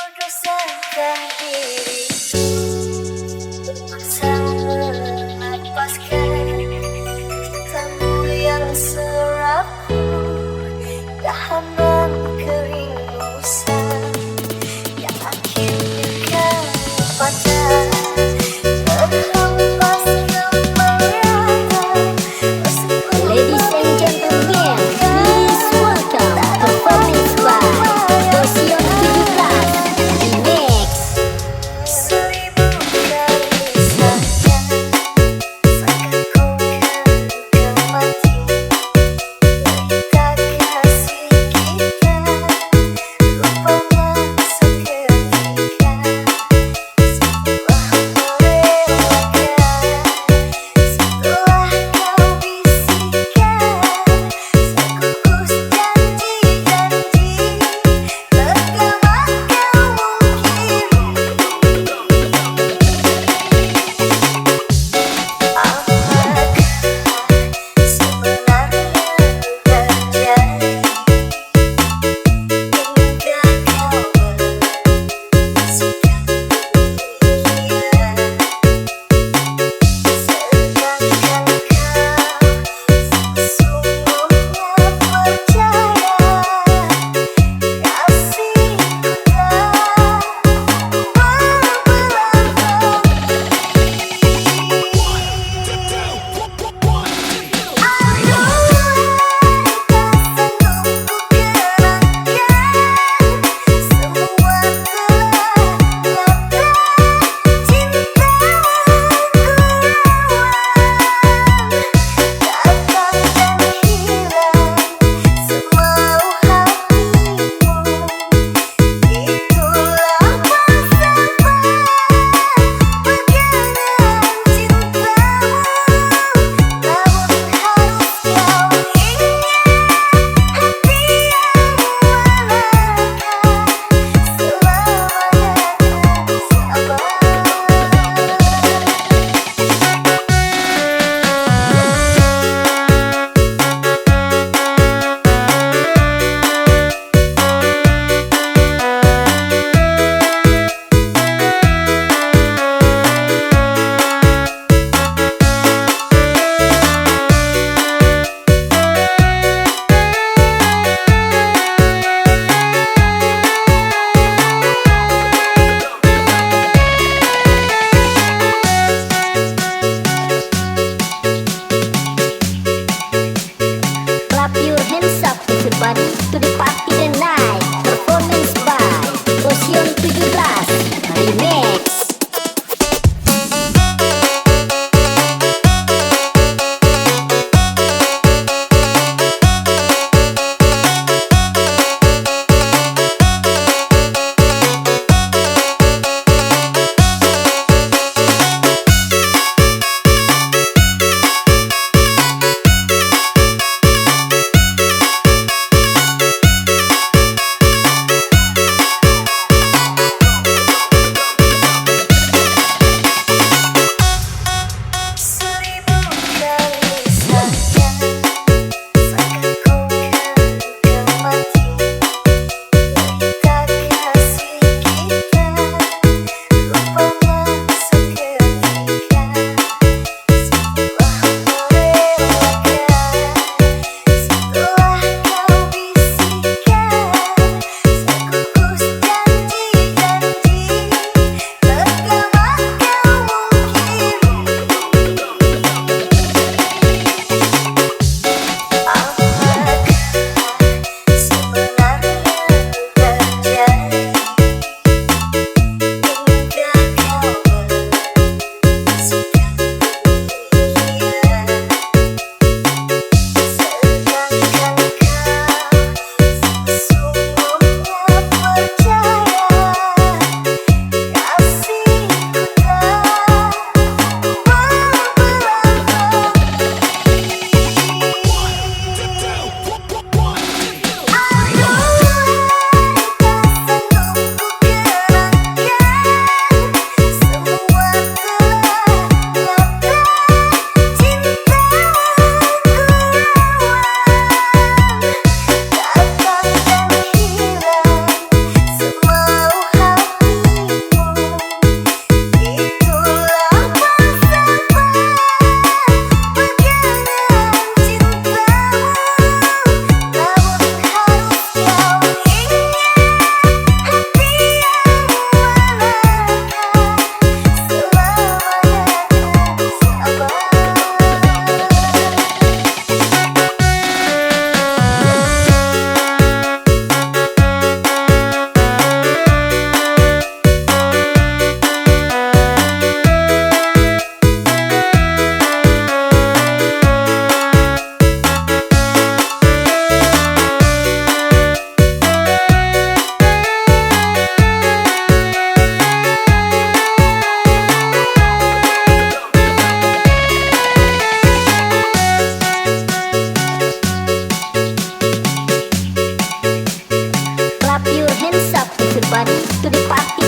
Sadar diri, sang melepaskan tamu yang serapu, dahaman kerindusan yang akhirnya kan pada terhempas kemeratan. Ladies and gentlemen, please welcome performance by Seribu Remix. Seribu kali sayang, sangkaku kan mati. Kita kasih kita, rupanya seketika. Setelah merelakan, setelah kau bisikan, sekukus janji-janji, tergambar kau mungkiri. Apakah sebenarnya terjadi hingga kau bersikap demikian? Sedangkan kau sesungguhnya percaya kasihku Clap your hands up everybody to the party tonight. Performance by Seribu Remix. everybody to the party